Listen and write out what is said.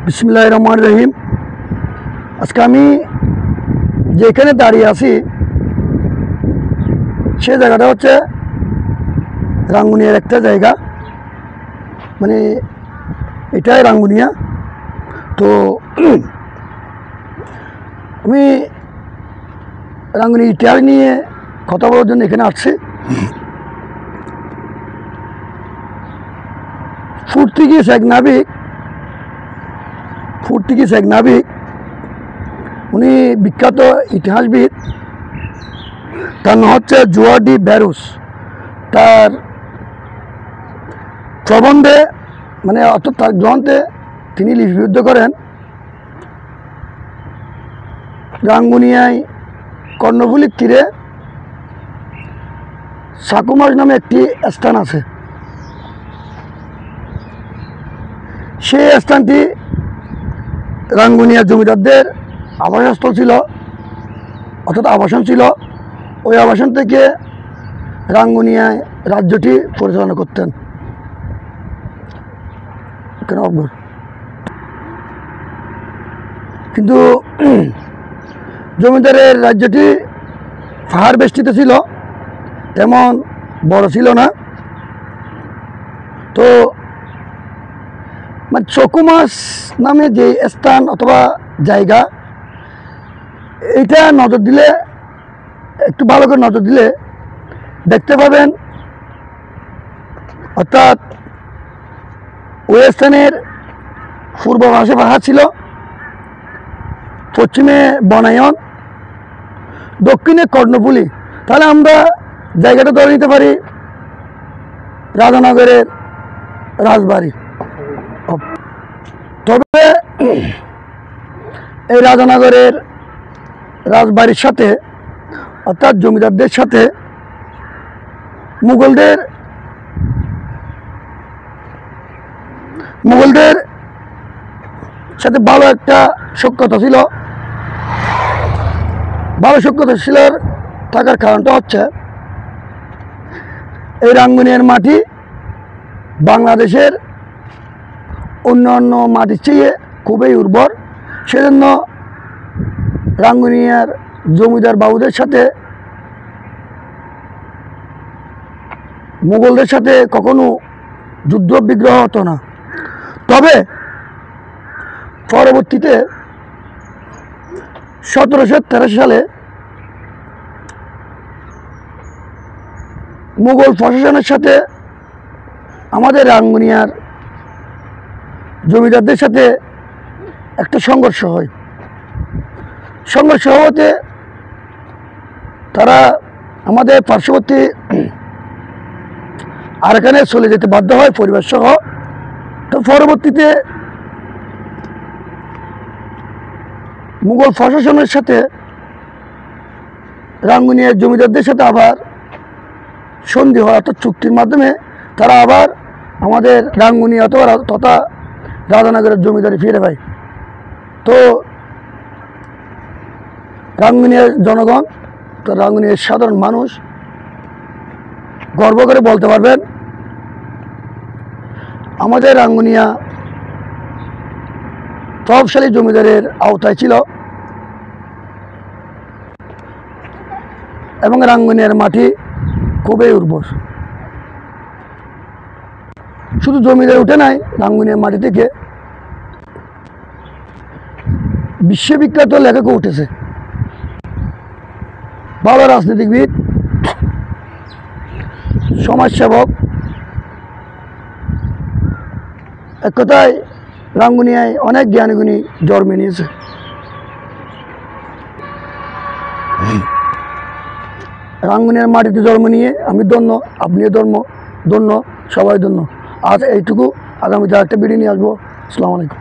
বিসমিল্লাহির রহমানির রহিম। আজকে আমি যেখানে দাঁড়িয়ে আছি সে জায়গাটা হচ্ছে রাঙ্গুনিয়ার একটা জায়গা, মানে এটাই রাঙ্গুনিয়া। তো আমি রাঙ্গুনিয়া ইতিহাস নিয়ে কথা বলার জন্য এখানে আসছি। পর্তুগিজ এক নাবিক, উনি বিখ্যাত ইতিহাসবিদ, তার নাম হচ্ছে জুয়ান ডি ব্যারোস। তার প্রবন্ধে অর্থাৎ তার গ্রন্থে তিনি লিপিবদ্ধ করেন রাঙ্গুনিয়ায় কর্ণফুলীর তীরে সাকুমাস নামে একটি স্থান আছে। সেই স্থানটি রাঙ্গুনিয়া জমিদারদের আবাসস্থল ছিল, অর্থাৎ আবাসন ছিল। ওই আবাসন থেকে রাঙ্গুনিয়ায় রাজ্যটি পরিচালনা করতেন আকবর। কিন্তু জমিদারের রাজ্যটি পাহাড় বেষ্টিত ছিল, তেমন বড় ছিল না। তো চকুমাস নামে যে স্থান অথবা জায়গা, এইটা নজর দিলে, একটু ভালো করে নজর দিলে দেখতে পাবেন, অর্থাৎ ওই স্থানের পূর্ব পাশে পাহাড় ছিল, পশ্চিমে বনায়ন, দক্ষিণে কর্ণফুলী। তাহলে আমরা জায়গাটা ধরে নিতে পারি রাধানগরের রাজবাড়ি। তবে এই রাধানগরের রাজবাড়ির সাথে, অর্থাৎ জমিদারদের সাথে মুঘলদের সাথে ভালো একটা সখ্যতা ছিল। ভালো সখ্যতা ছিল থাকার কারণটা হচ্ছে এই রাঙ্গুনিয়ার মাটি বাংলাদেশের অন্যান্য মাটির চেয়ে খুবই উর্বর। সেজন্য রাঙ্গুনিয়ার জমিদার বাবুদের সাথে মুঘলদের সাথে কখনো যুদ্ধ বিগ্রহ হতো না। তবে পরবর্তীতে 1783 সালে মুঘল প্রশাসনের সাথে আমাদের রাঙ্গুনিয়ার জমিদারদের সাথে একটা সংঘর্ষ হয়। সংঘর্ষ হওয়াতে তারা আমাদের পার্শ্ববর্তী আরাকানে চলে যেতে বাধ্য হয় পরিবার সহ। তো পরবর্তীতে মুঘল প্রশাসনের সাথে রাঙ্গুনিয়ার জমিদারদের সাথে আবার সন্ধি হয়, অর্থাৎ চুক্তির মাধ্যমে তারা আবার আমাদের রাঙ্গুনিয়া তথা রাধানগরের জমিদারি ফিরে পায়। তো রাঙ্গুনিয়ার জনগণ, তো রাঙ্গুনিয়ার সাধারণ মানুষ গর্ব করে বলতে পারবেন আমাদের রাঙ্গুনিয়া প্রভাবশালী জমিদারের আওতায় ছিল এবং রাঙ্গুনিয়ার মাটি খুবই উর্বর। শুধু জমিদার উঠে নাই, রাঙ্গুনিয়ার মাটি থেকে বিশ্ববিখ্যাত লেখকও উঠেছে, ভালো রাজনীতিবিদ, সমাজসেবক। এক কথায় রাঙ্গুনিয়ায় অনেক জ্ঞানীগুণী জন্মে নিয়েছে। রাঙ্গুনিয়ার মাটিতে জন্ম নিয়ে আমি ধন্য, আপনিও ধন্য, সবাই ধন্য। আজ এইটুকু, আগামীতে একটা ভিডিও নিয়ে আসবো। আসসালামু আলাইকুম।